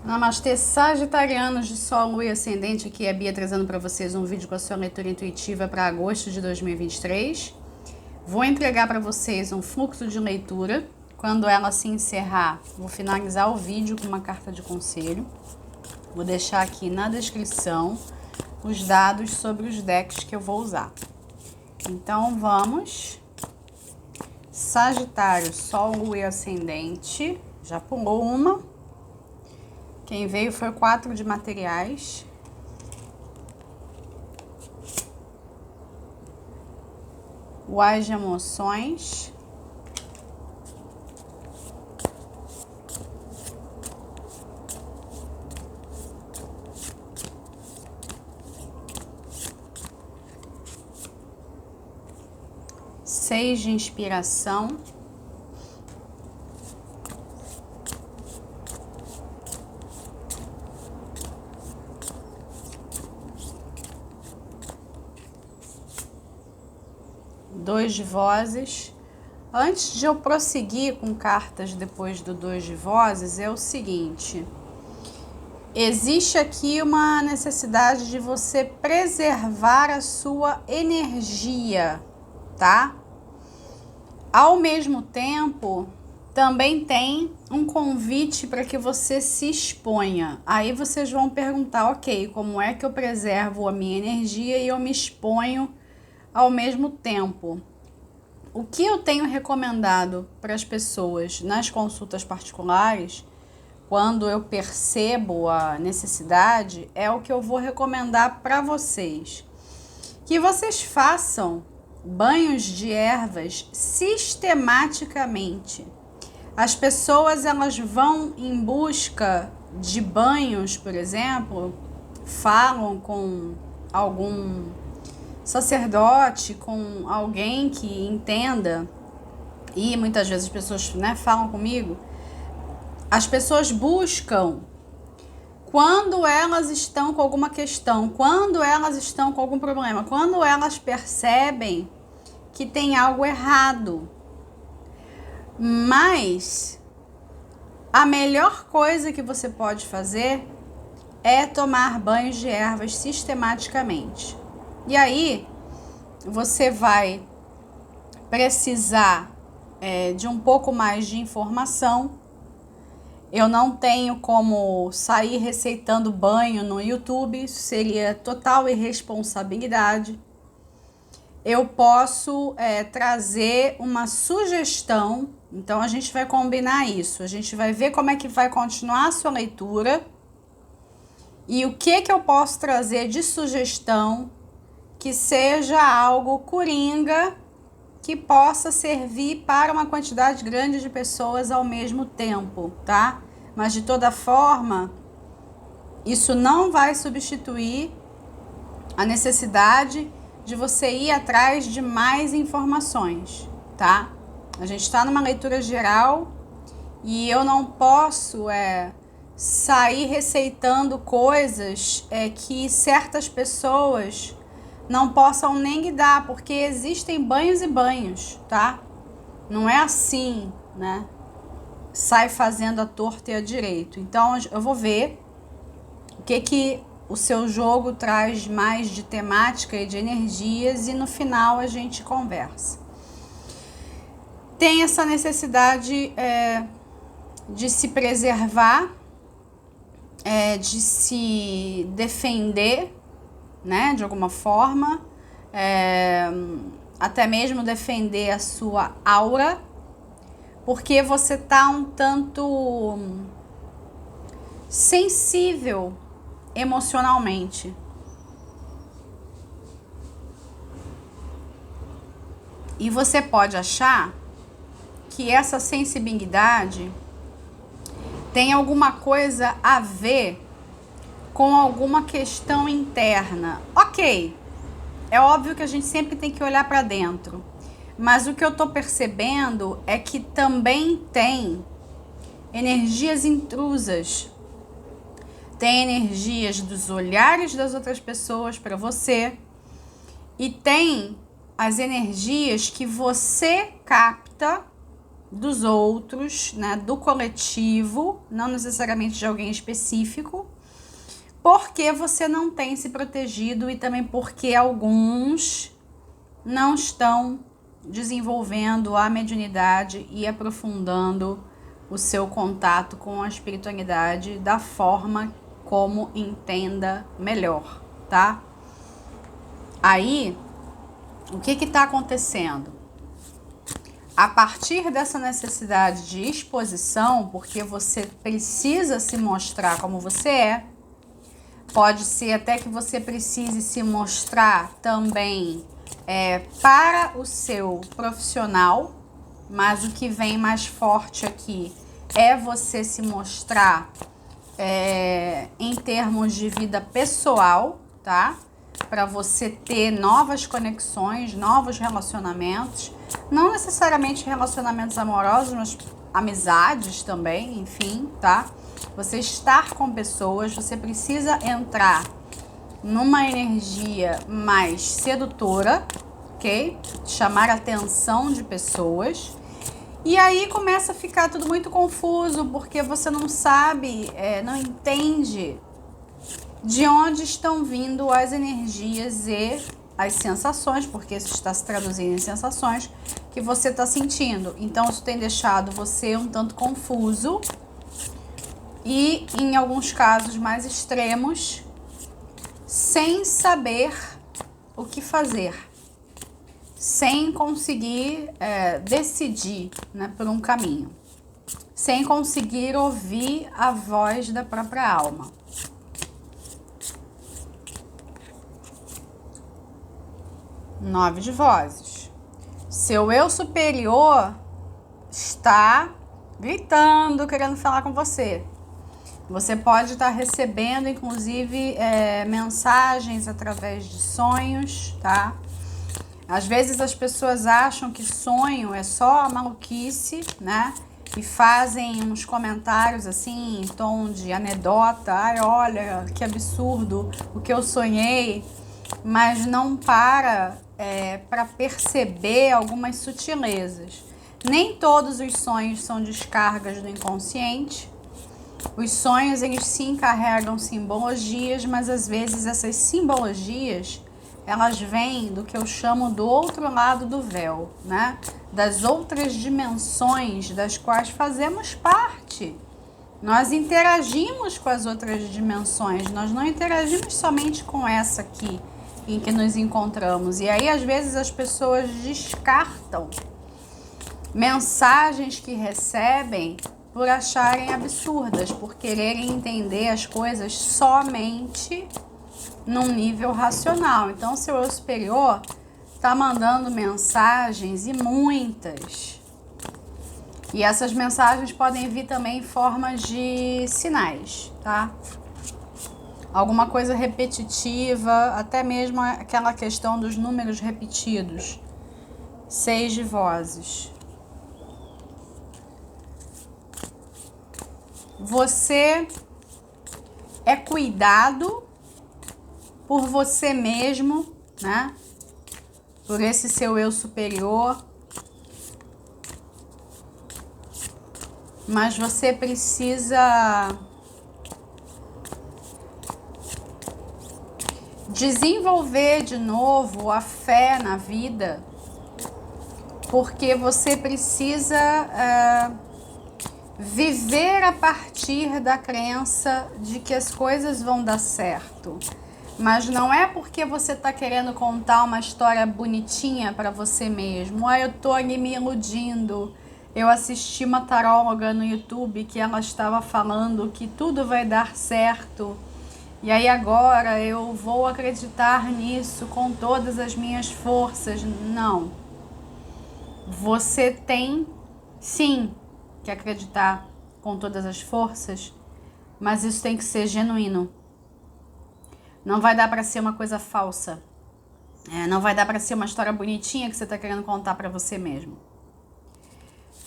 Namastê, sagitarianos de Sol, Lua e Ascendente. Aqui é a Bia trazendo para vocês um vídeo com a sua leitura intuitiva para agosto de 2023. Vou entregar para vocês um fluxo de leitura. Quando ela se encerrar, vou finalizar o vídeo com uma carta de conselho. Vou deixar aqui na descrição os dados sobre os decks que eu vou usar. Então vamos. Sagitário, Sol, Lua e Ascendente. Já pulou uma. Quem veio foi o 4 de materiais. O As de emoções. Seis de inspiração. Dois de vozes. Antes de eu prosseguir com cartas depois do dois de vozes, é o seguinte: existe aqui uma necessidade de você preservar a sua energia, tá? Ao mesmo tempo, também tem um convite para que você se exponha. Aí vocês vão perguntar, ok, como é que eu preservo a minha energia e eu me exponho ao mesmo tempo? O que eu tenho recomendado para as pessoas nas consultas particulares, quando eu percebo a necessidade, é o que eu vou recomendar para vocês. Que vocês façam banhos de ervas sistematicamente. As pessoas, elas vão em busca de banhos, por exemplo, falam com algum sacerdote, com alguém que entenda, e muitas vezes as pessoas, falam comigo. As pessoas buscam quando elas estão com alguma questão, quando elas estão com algum problema, quando elas percebem que tem algo errado. Mas a melhor coisa que você pode fazer é tomar banhos de ervas sistematicamente. E aí, você vai precisar de um pouco mais de informação. Eu não tenho como sair receitando banho no YouTube, isso seria total irresponsabilidade. Eu posso trazer uma sugestão, então a gente vai combinar isso. A gente vai ver como é que vai continuar a sua leitura e o que eu posso trazer de sugestão que seja algo coringa, que possa servir para uma quantidade grande de pessoas ao mesmo tempo, tá? Mas de toda forma, isso não vai substituir a necessidade de você ir atrás de mais informações, tá? A gente está numa leitura geral e eu não posso sair receitando coisas que certas pessoas não possam nem guiar, porque existem banhos e banhos, tá? Não é assim, né? Sai fazendo a torta e a direito. Então, eu vou ver o que o seu jogo traz mais de temática e de energias e no final a gente conversa. Tem essa necessidade de se preservar, de se defender, né, de alguma forma, até mesmo defender a sua aura, porque você tá um tanto sensível emocionalmente. E você pode achar que essa sensibilidade tem alguma coisa a ver com alguma questão interna. Ok, é óbvio que a gente sempre tem que olhar para dentro, mas o que eu tô percebendo é que também tem energias intrusas, tem energias dos olhares das outras pessoas para você e tem as energias que você capta dos outros, né, do coletivo, não necessariamente de alguém específico, porque você não tem se protegido e também porque alguns não estão desenvolvendo a mediunidade e aprofundando o seu contato com a espiritualidade da forma como entenda melhor, tá? Aí, o que está acontecendo? A partir dessa necessidade de exposição, porque você precisa se mostrar como você é, pode ser até que você precise se mostrar também para o seu profissional, mas o que vem mais forte aqui é você se mostrar em termos de vida pessoal, tá? Para você ter novas conexões, novos relacionamentos, não necessariamente relacionamentos amorosos, mas amizades também, enfim, tá? Você estar com pessoas, você precisa entrar numa energia mais sedutora, ok? Chamar a atenção de pessoas. E aí começa a ficar tudo muito confuso, porque você não sabe, não entende de onde estão vindo as energias e as sensações, porque isso está se traduzindo em sensações que você está sentindo. Então isso tem deixado você um tanto confuso e, em alguns casos mais extremos, sem saber o que fazer, sem conseguir decidir, né, por um caminho, sem conseguir ouvir a voz da própria alma. Nove de vozes. Seu eu superior está gritando, querendo falar com você. Você pode estar recebendo, inclusive, mensagens através de sonhos, tá? Às vezes as pessoas acham que sonho é só maluquice, né? E fazem uns comentários assim, em tom de anedota. Ai, olha, que absurdo o que eu sonhei. Mas não para perceber algumas sutilezas. Nem todos os sonhos são descargas do inconsciente. Os sonhos, eles sim carregam simbologias, mas às vezes essas simbologias, elas vêm do que eu chamo do outro lado do véu, né? Das outras dimensões das quais fazemos parte. Nós interagimos com as outras dimensões, nós não interagimos somente com essa aqui em que nos encontramos. E aí, às vezes, as pessoas descartam mensagens que recebem por acharem absurdas, por quererem entender as coisas somente num nível racional. Então, seu eu superior está mandando mensagens, e muitas. E essas mensagens podem vir também em forma de sinais, tá? Alguma coisa repetitiva, até mesmo aquela questão dos números repetidos. 6 de vozes. Você é cuidado por você mesmo, né? Por esse seu eu superior. Mas você precisa desenvolver de novo a fé na vida, porque você precisa viver a partir da crença de que as coisas vão dar certo. Mas não é porque você está querendo contar uma história bonitinha para você mesmo. Ah, eu tô ali me iludindo. Eu assisti uma taróloga no YouTube que ela estava falando que tudo vai dar certo. E aí agora eu vou acreditar nisso com todas as minhas forças. Não. Você tem, sim, que acreditar com todas as forças, mas isso tem que ser genuíno. Não vai dar para ser uma coisa falsa. Não vai dar para ser uma história bonitinha que você está querendo contar para você mesmo.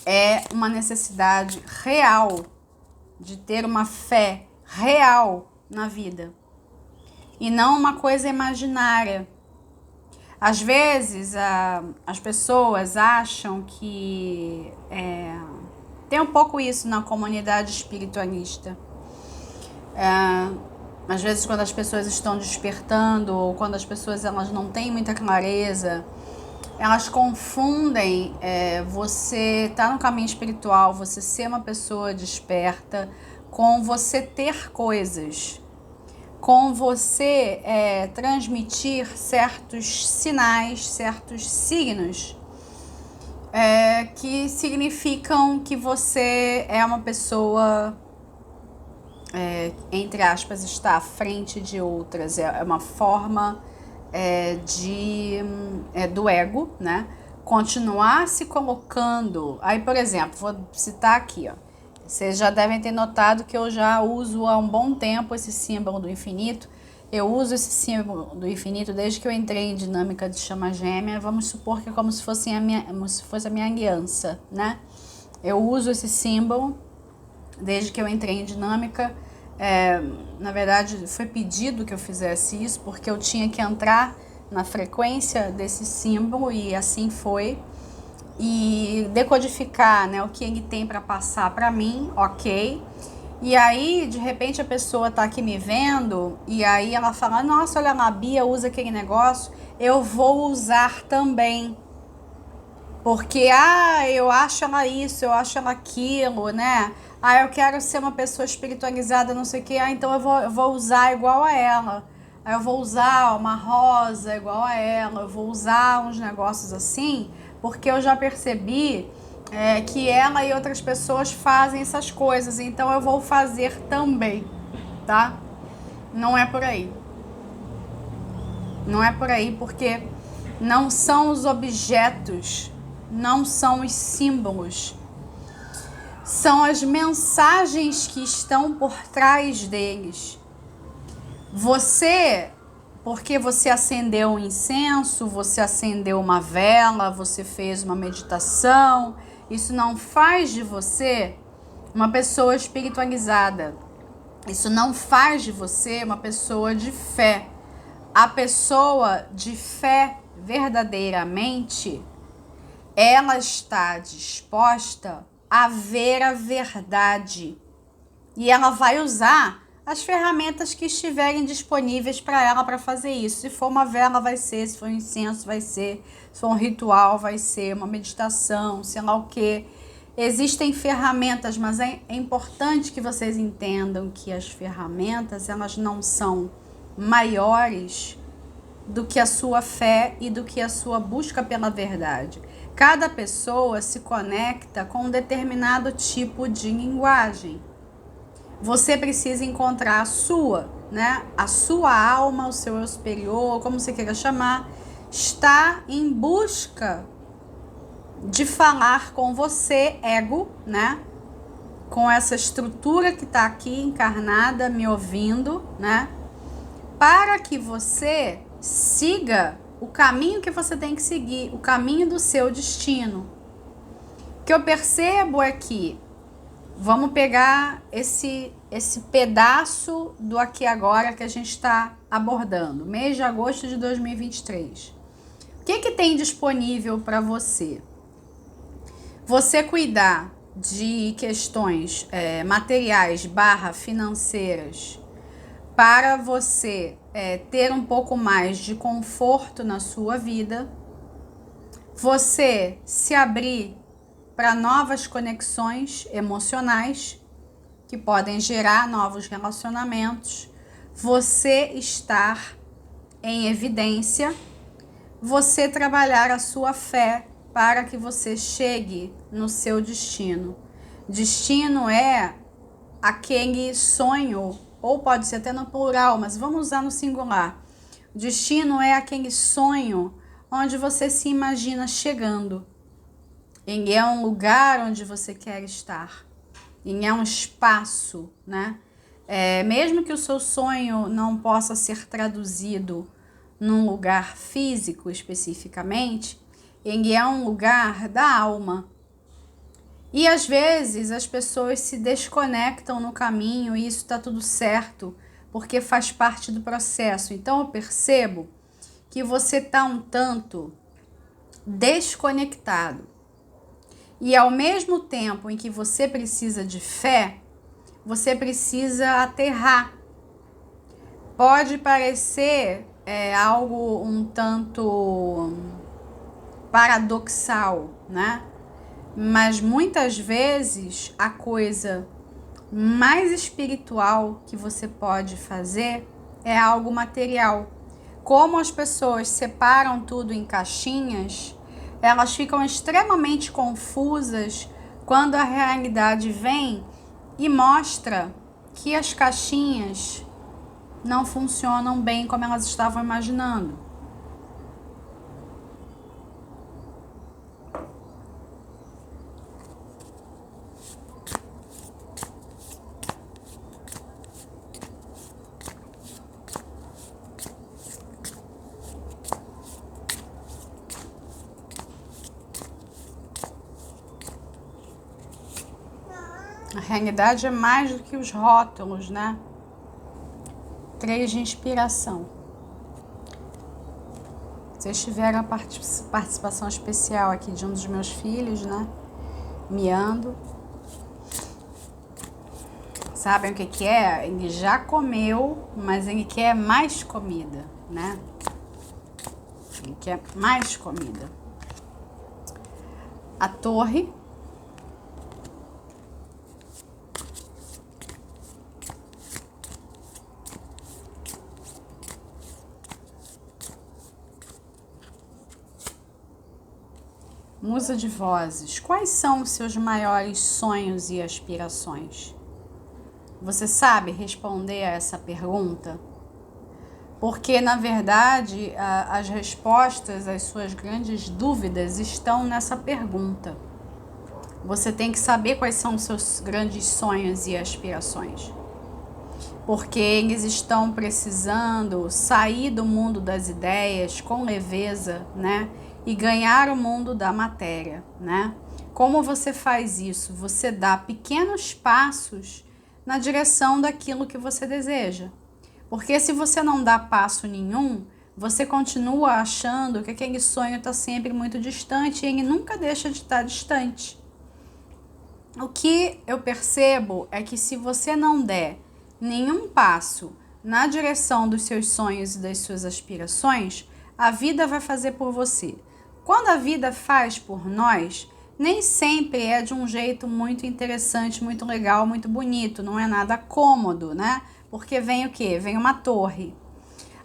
É uma necessidade real de ter uma fé real na vida e não uma coisa imaginária. Às vezes as pessoas acham que tem um pouco isso na comunidade espiritualista. Às vezes quando as pessoas estão despertando ou quando as pessoas elas não têm muita clareza, elas confundem você estar no caminho espiritual, você ser uma pessoa desperta, com você ter coisas, com você transmitir certos sinais, certos signos que significam que você é uma pessoa, entre aspas, está à frente de outras. É uma forma do ego, né? Continuar se colocando. Aí, por exemplo, vou citar aqui, ó. Vocês já devem ter notado que eu já uso há um bom tempo esse símbolo do infinito. Eu uso esse símbolo do infinito desde que eu entrei em dinâmica de chama gêmea. Vamos supor que é como se fosse a minha aliança, né? Eu uso esse símbolo desde que eu entrei em dinâmica. Na verdade, foi pedido que eu fizesse isso, porque eu tinha que entrar na frequência desse símbolo, e assim foi. E decodificar, né, o que ele tem para passar para mim, ok. E aí, de repente, a pessoa tá aqui me vendo, e aí ela fala, nossa, olha lá, a Bia usa aquele negócio, eu vou usar também. Porque, eu acho ela isso, eu acho ela aquilo, né? Eu quero ser uma pessoa espiritualizada, não sei o que, então eu vou usar igual a ela. Eu vou usar uma rosa igual a ela, eu vou usar uns negócios assim, porque eu já percebi que ela e outras pessoas fazem essas coisas, então eu vou fazer também, tá? Não é por aí. Não é por aí, porque não são os objetos, não são os símbolos, são as mensagens que estão por trás deles. Você, porque você acendeu um incenso, você acendeu uma vela, você fez uma meditação, isso não faz de você uma pessoa espiritualizada. Isso não faz de você uma pessoa de fé. A pessoa de fé verdadeiramente, ela está disposta a ver a verdade. E ela vai usar as ferramentas que estiverem disponíveis para ela para fazer isso. Se for uma vela, vai ser. Se for um incenso, vai ser. Se for um ritual, vai ser. Uma meditação, sei lá o quê. Existem ferramentas, mas é importante que vocês entendam que as ferramentas, elas não são maiores do que a sua fé e do que a sua busca pela verdade. Cada pessoa se conecta com um determinado tipo de linguagem. Você precisa encontrar a sua, né? A sua alma, o seu eu superior, como você queira chamar, está em busca de falar com você, ego, né? Com essa estrutura que está aqui encarnada, me ouvindo, né? Para que você siga o caminho que você tem que seguir, o caminho do seu destino. O que eu percebo é que vamos pegar esse pedaço do aqui e agora que a gente está abordando, mês de agosto de 2023. O que tem disponível para você? Você cuidar de questões materiais / financeiras para você ter um pouco mais de conforto na sua vida, você se abrir para novas conexões emocionais que podem gerar novos relacionamentos, você estar em evidência, você trabalhar a sua fé para que você chegue no seu destino. Destino é aquele sonho, ou pode ser até no plural, mas vamos usar no singular. Destino é aquele sonho onde você se imagina chegando. Ele é um lugar onde você quer estar. Ele é um espaço, né? Mesmo que o seu sonho não possa ser traduzido num lugar físico especificamente, ele é um lugar da alma. E às vezes as pessoas se desconectam no caminho e isso está tudo certo, porque faz parte do processo. Então eu percebo que você tá um tanto desconectado. E ao mesmo tempo em que você precisa de fé, você precisa aterrar. Pode parecer algo um tanto paradoxal, né? Mas muitas vezes a coisa mais espiritual que você pode fazer é algo material. Como as pessoas separam tudo em caixinhas, elas ficam extremamente confusas quando a realidade vem e mostra que as caixinhas não funcionam bem como elas estavam imaginando. A realidade é mais do que os rótulos, né? 3 de inspiração. Vocês tiveram a participação especial aqui de um dos meus filhos, né? Miando. Sabem o que é? Ele já comeu, mas ele quer mais comida, né? Ele quer mais comida. A torre. Musa de vozes, quais são os seus maiores sonhos e aspirações? Você sabe responder a essa pergunta? Porque, na verdade, as respostas às suas grandes dúvidas estão nessa pergunta. Você tem que saber quais são os seus grandes sonhos e aspirações. Porque eles estão precisando sair do mundo das ideias com leveza, né? E ganhar o mundo da matéria, né? Como você faz isso? Você dá pequenos passos na direção daquilo que você deseja. Porque se você não dá passo nenhum, você continua achando que aquele sonho está sempre muito distante e ele nunca deixa de estar distante. O que eu percebo é que se você não der nenhum passo na direção dos seus sonhos e das suas aspirações, a vida vai fazer por você. Quando a vida faz por nós, nem sempre é de um jeito muito interessante, muito legal, muito bonito, não é nada cômodo, né? Porque vem o quê? Vem uma torre.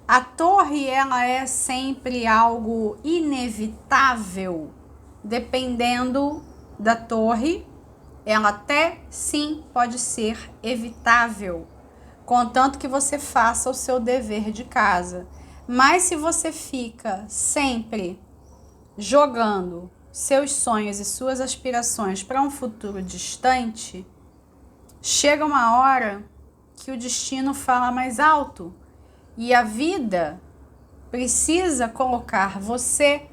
A torre, ela é sempre algo inevitável. Dependendo da torre, ela até sim pode ser evitável, contanto que você faça o seu dever de casa. Mas se você fica sempre jogando seus sonhos e suas aspirações para um futuro distante, chega uma hora que o destino fala mais alto e a vida precisa colocar você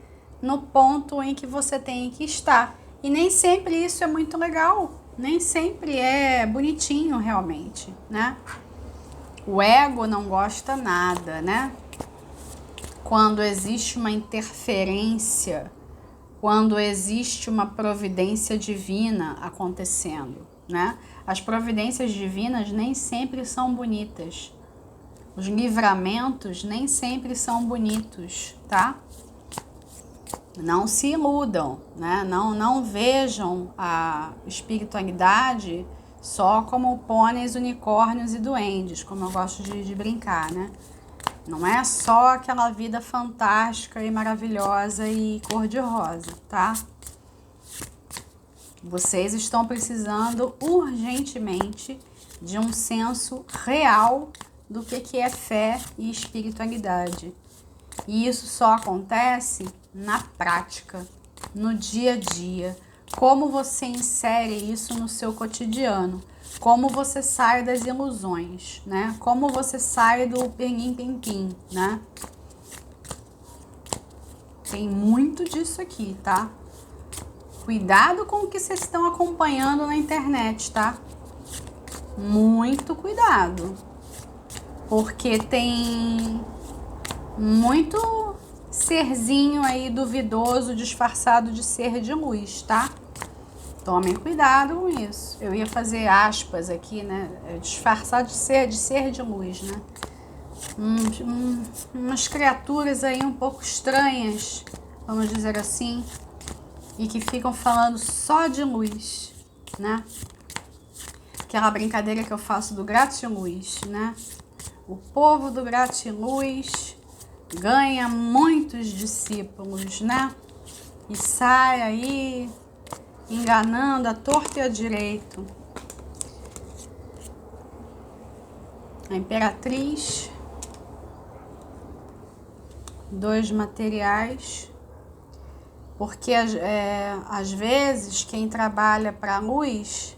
no ponto em que você tem que estar. E nem sempre isso é muito legal, nem sempre é bonitinho realmente, né? O ego não gosta nada, né? Quando existe uma interferência, quando existe uma providência divina acontecendo, né? As providências divinas nem sempre são bonitas. Os livramentos nem sempre são bonitos, tá? Não se iludam, né? Não vejam a espiritualidade só como pôneis, unicórnios e duendes, como eu gosto de brincar, né? Não é só aquela vida fantástica e maravilhosa e cor-de-rosa, tá? Vocês estão precisando urgentemente de um senso real do que é fé e espiritualidade. E isso só acontece na prática, no dia a dia. Como você insere isso no seu cotidiano. Como você sai das ilusões, né? Como você sai do pim-pim-pim, né? Tem muito disso aqui, tá? Cuidado com o que vocês estão acompanhando na internet, tá? Muito cuidado. Porque tem muito serzinho aí duvidoso, disfarçado de ser de luz, tá? Tomem cuidado com isso. Eu ia fazer aspas aqui, né? Disfarçado de ser de luz, né? Umas criaturas aí um pouco estranhas, vamos dizer assim, e que ficam falando só de luz, né? Aquela brincadeira que eu faço do gratiluz, né? O povo do gratiluz ganha muitos discípulos, né? E sai aí enganando a torto e a direito. A Imperatriz, 2 materiais, porque às vezes quem trabalha para a luz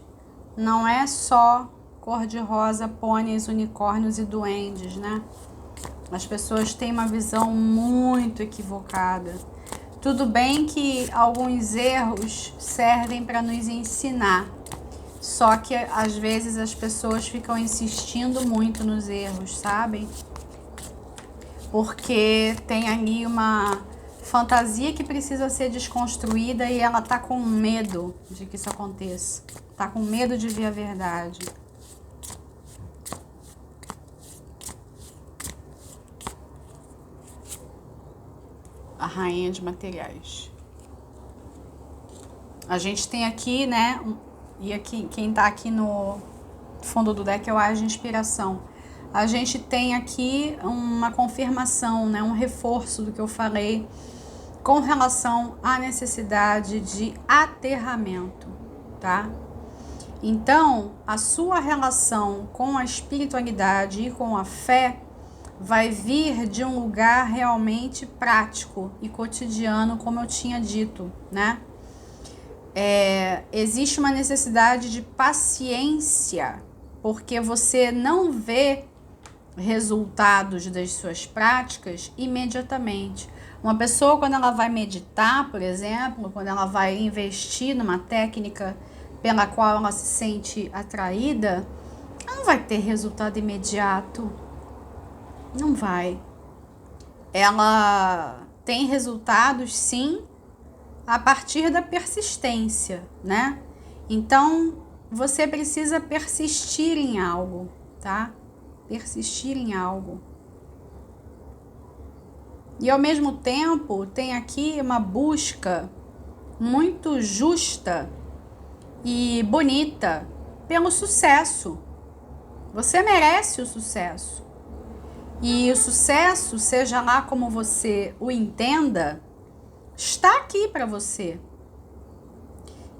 não é só cor-de-rosa, pôneis, unicórnios e duendes, né? As pessoas têm uma visão muito equivocada. Tudo bem que alguns erros servem para nos ensinar, só que às vezes as pessoas ficam insistindo muito nos erros, sabem? Porque tem ali uma fantasia que precisa ser desconstruída e ela tá com medo de que isso aconteça. Tá com medo de ver a verdade. A rainha de materiais. A gente tem aqui, né? E aqui, quem tá aqui no fundo do deck é o As de Inspiração. A gente tem aqui uma confirmação, né? Um reforço do que eu falei com relação à necessidade de aterramento, tá? Então, a sua relação com a espiritualidade e com a fé vai vir de um lugar realmente prático e cotidiano, como eu tinha dito, né? Existe uma necessidade de paciência, porque você não vê resultados das suas práticas imediatamente. Uma pessoa, quando ela vai meditar, por exemplo, quando ela vai investir numa técnica pela qual ela se sente atraída, ela não vai ter resultado imediato. Não vai. Ela tem resultados, sim, a partir da persistência, né? Então, você precisa persistir em algo, tá? Persistir em algo. E ao mesmo tempo, tem aqui uma busca muito justa e bonita pelo sucesso. Você merece o sucesso. E o sucesso, seja lá como você o entenda, está aqui para você.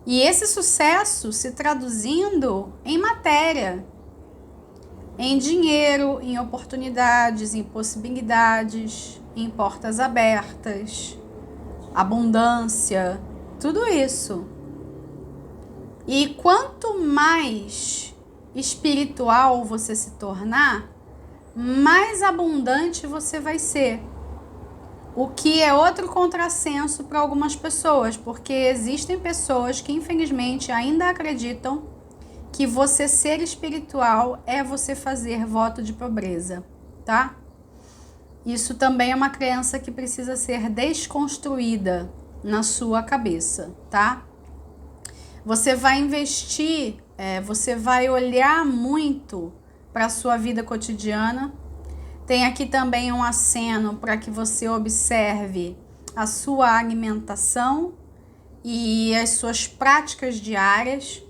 E esse sucesso se traduzindo em matéria, em dinheiro, em oportunidades, em possibilidades, em portas abertas, abundância, tudo isso. E quanto mais espiritual você se tornar, mais abundante você vai ser. O que é outro contrassenso para algumas pessoas, porque existem pessoas que infelizmente ainda acreditam que você ser espiritual é você fazer voto de pobreza, tá? Isso também é uma crença que precisa ser desconstruída na sua cabeça, tá? Você vai investir, você vai olhar muito para a sua vida cotidiana. Tem aqui também um aceno para que você observe a sua alimentação e as suas práticas diárias,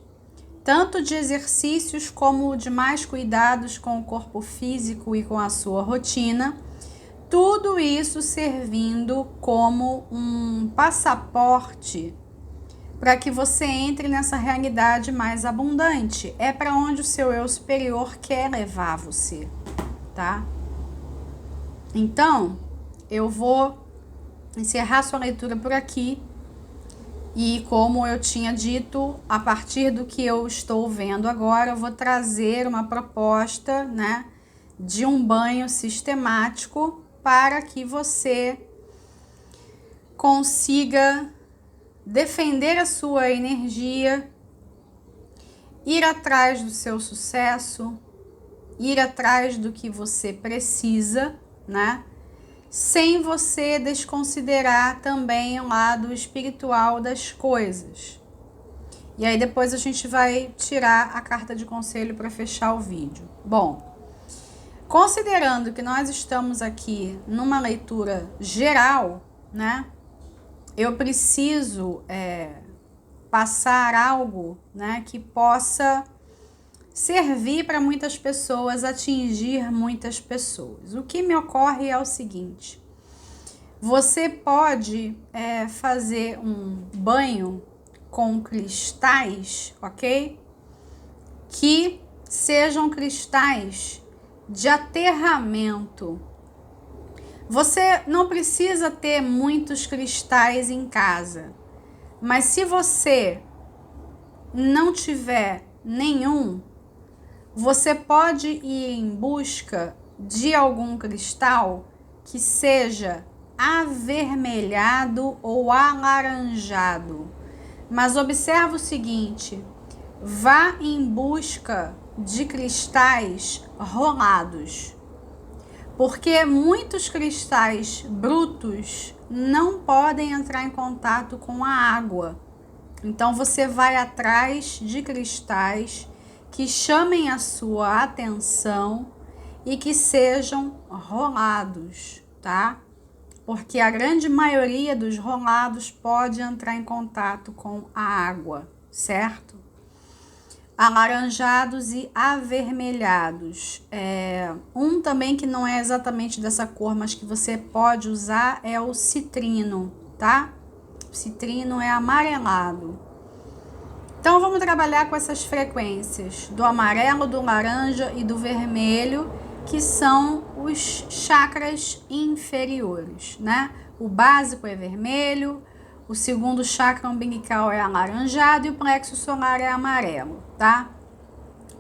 tanto de exercícios como de mais cuidados com o corpo físico e com a sua rotina. Tudo isso servindo como um passaporte para que você entre nessa realidade mais abundante. É para onde o seu eu superior quer levar você, tá? Então, eu vou encerrar sua leitura por aqui. E como eu tinha dito, a partir do que eu estou vendo agora, eu vou trazer uma proposta, né, de um banho sistemático para que você consiga defender a sua energia, ir atrás do seu sucesso, ir atrás do que você precisa, né? sem você desconsiderar também o lado espiritual das coisas. E aí depois a gente vai tirar a carta de conselho para fechar o vídeo. Bom, considerando que nós estamos aqui numa leitura geral, né? Eu preciso passar algo, né, que possa servir para muitas pessoas, atingir muitas pessoas. O que me ocorre é o seguinte: você pode fazer um banho com cristais, ok? Que sejam cristais de aterramento. Você não precisa ter muitos cristais em casa, mas se você não tiver nenhum, você pode ir em busca de algum cristal que seja avermelhado ou alaranjado. Mas observa o seguinte: vá em busca de cristais rolados, porque muitos cristais brutos não podem entrar em contato com a água. Então você vai atrás de cristais que chamem a sua atenção e que sejam rolados, tá? Porque a grande maioria dos rolados pode entrar em contato com a água, certo? Alaranjados e avermelhados. Um também que não é exatamente dessa cor, mas que você pode usar é o citrino, tá? O citrino é amarelado. Então vamos trabalhar com essas frequências do amarelo, do laranja e do vermelho, que são os chakras inferiores, né? O básico é vermelho, o segundo chakra umbilical é alaranjado e o plexo solar é amarelo, tá?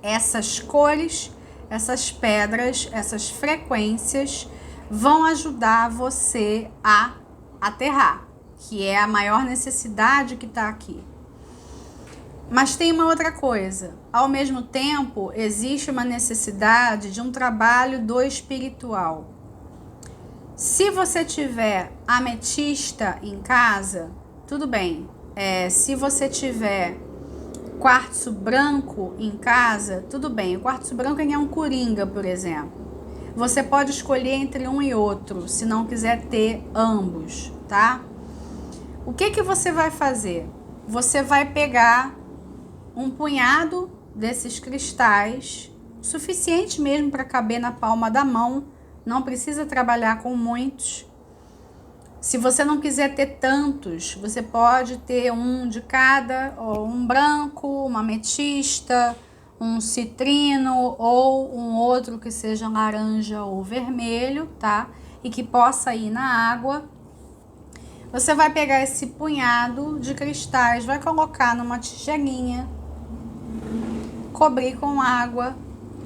Essas cores, essas pedras, essas frequências vão ajudar você a aterrar, que é a maior necessidade que está aqui. Mas tem uma outra coisa: ao mesmo tempo, existe uma necessidade de um trabalho do espiritual. Se você tiver ametista em casa, tudo bem. Se você tiver quartzo branco em casa, tudo bem. O quartzo branco é um coringa, por exemplo. Você pode escolher entre um e outro, se não quiser ter ambos, tá? O que você vai fazer? Você vai pegar um punhado desses cristais, suficiente mesmo para caber na palma da mão, não precisa trabalhar com muitos. Se você não quiser ter tantos, você pode ter um de cada, ou um branco, uma ametista, um citrino ou um outro que seja laranja ou vermelho, tá? E que possa ir na água. Você vai pegar esse punhado de cristais, vai colocar numa tigelinha, cobrir com água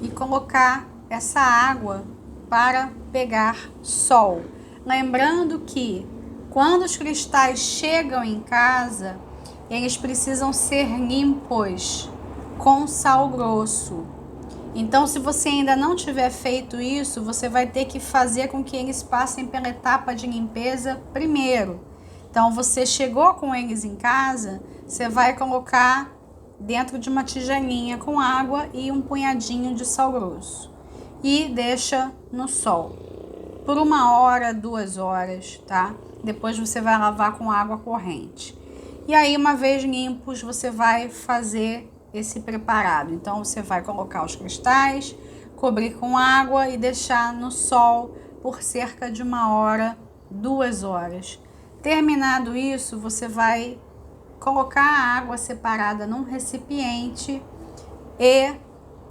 e colocar essa água para pegar sol. Lembrando que quando os cristais chegam em casa, eles precisam ser limpos com sal grosso. Então, se você ainda não tiver feito isso, você vai ter que fazer com que eles passem pela etapa de limpeza primeiro. Então, você chegou com eles em casa, você vai colocar dentro de uma tigelinha com água e um punhadinho de sal grosso e deixa no sol por 1 hora, 2 horas, tá? Depois você vai lavar com água corrente. E aí, uma vez limpos, você vai fazer esse preparado. Então, você vai colocar os cristais, cobrir com água e deixar no sol por cerca de 1 hora, 2 horas. Terminado isso, você vai colocar a água separada num recipiente e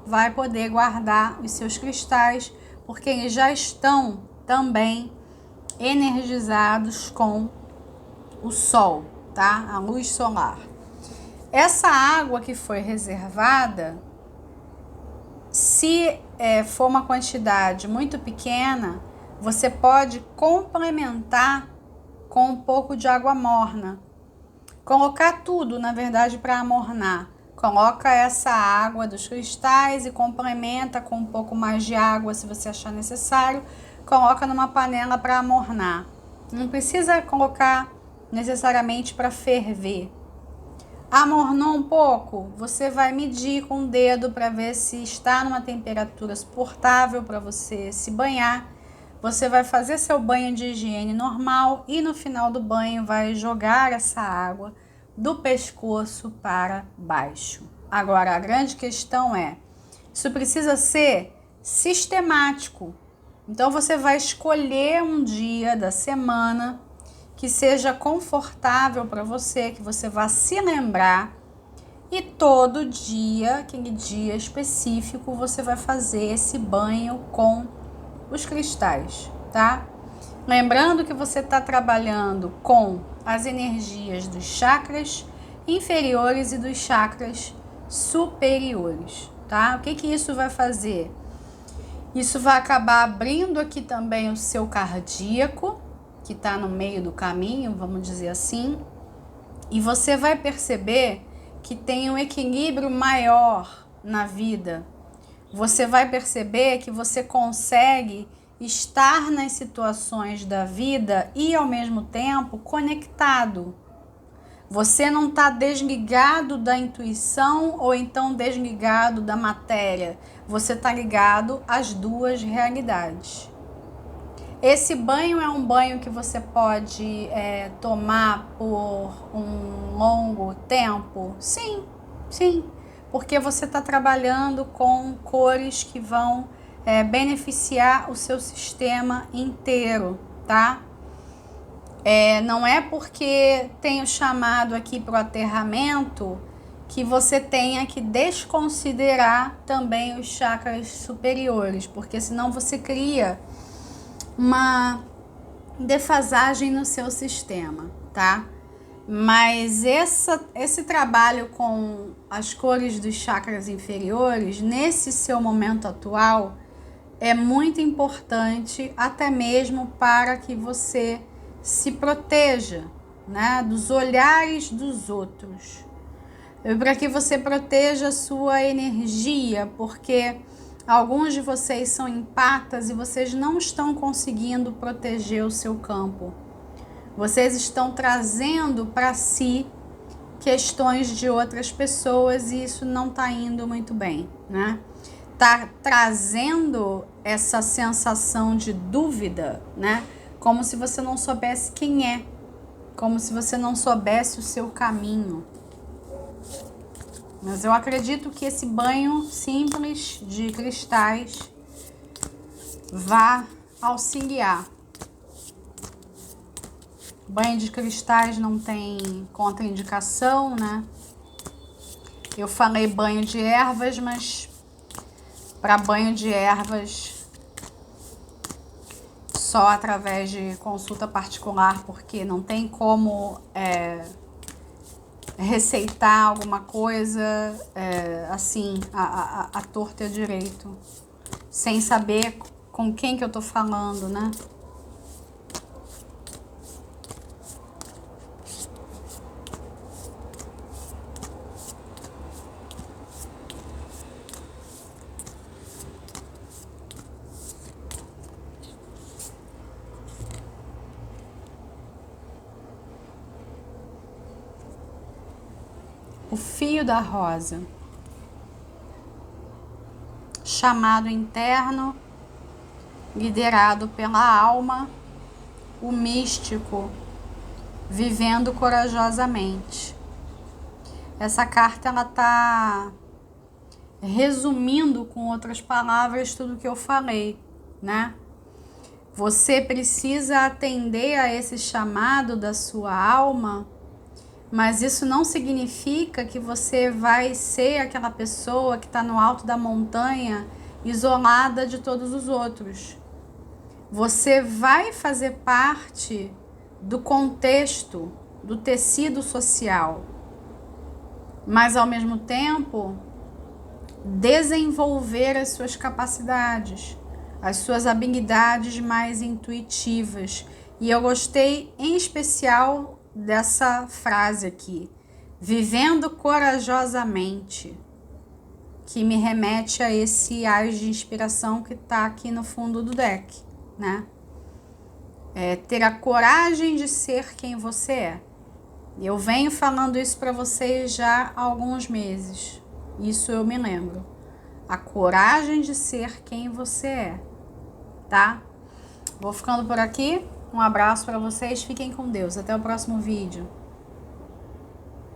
vai poder guardar os seus cristais, porque eles já estão também energizados com o sol, tá? A luz solar. Essa água que foi reservada, se for uma quantidade muito pequena, você pode complementar com um pouco de água morna. Colocar tudo, na verdade, para amornar. Coloca essa água dos cristais e complementa com um pouco mais de água, se você achar necessário, coloca numa panela para amornar. Não precisa colocar necessariamente para ferver. Amornou um pouco, você vai medir com o dedo para ver se está numa temperatura suportável para você se banhar. Você vai fazer seu banho de higiene normal e no final do banho vai jogar essa água do pescoço para baixo. Agora, a grande questão é, isso precisa ser sistemático. Então, você vai escolher um dia da semana que seja confortável para você, que você vá se lembrar. E todo dia, aquele dia específico, você vai fazer esse banho com os cristais, tá? Lembrando que você está trabalhando com as energias dos chakras inferiores e dos chakras superiores, tá? O que isso vai fazer? Isso vai acabar abrindo aqui também o seu cardíaco, que está no meio do caminho, vamos dizer assim, e você vai perceber que tem um equilíbrio maior na vida. Você vai perceber que você consegue estar nas situações da vida e, ao mesmo tempo, conectado. Você não está desligado da intuição ou então desligado da matéria. Você está ligado às duas realidades. Esse banho é um banho que você pode tomar por um longo tempo? Sim, sim. Porque você está trabalhando com cores que vão beneficiar o seu sistema inteiro, tá? Não é porque tenho chamado aqui para o aterramento que você tenha que desconsiderar também os chakras superiores, porque senão você cria uma defasagem no seu sistema, tá? Mas esse trabalho com as cores dos chakras inferiores, nesse seu momento atual, é muito importante, até mesmo para que você se proteja, né, dos olhares dos outros. Para que você proteja a sua energia, porque alguns de vocês são empatas e vocês não estão conseguindo proteger o seu campo. Vocês estão trazendo para si questões de outras pessoas e isso não está indo muito bem, né? Tá trazendo essa sensação de dúvida, né? Como se você não soubesse quem é, como se você não soubesse o seu caminho. Mas eu acredito que esse banho simples de cristais vá auxiliar. Banho de cristais não tem contraindicação, né? Eu falei banho de ervas, mas para banho de ervas só através de consulta particular, porque não tem como receitar alguma coisa assim, a torta e a direito, sem saber com quem que eu tô falando, né? O fio da rosa, chamado interno, liderado pela alma, o místico, vivendo corajosamente. Essa carta ela tá resumindo com outras palavras tudo que eu falei, né? Você precisa atender a esse chamado da sua alma, mas isso não significa que você vai ser aquela pessoa que está no alto da montanha, isolada de todos os outros. Você vai fazer parte do contexto, do tecido social, mas ao mesmo tempo desenvolver as suas capacidades, as suas habilidades mais intuitivas. E eu gostei em especial dessa frase aqui, vivendo corajosamente, que me remete a esse as de inspiração que está aqui no fundo do deck, né? É ter a coragem de ser quem você é. Eu venho falando isso para vocês já há alguns meses. Isso eu me lembro. A coragem de ser quem você é, tá? Vou ficando por aqui. Um abraço para vocês. Fiquem com Deus. Até o próximo vídeo.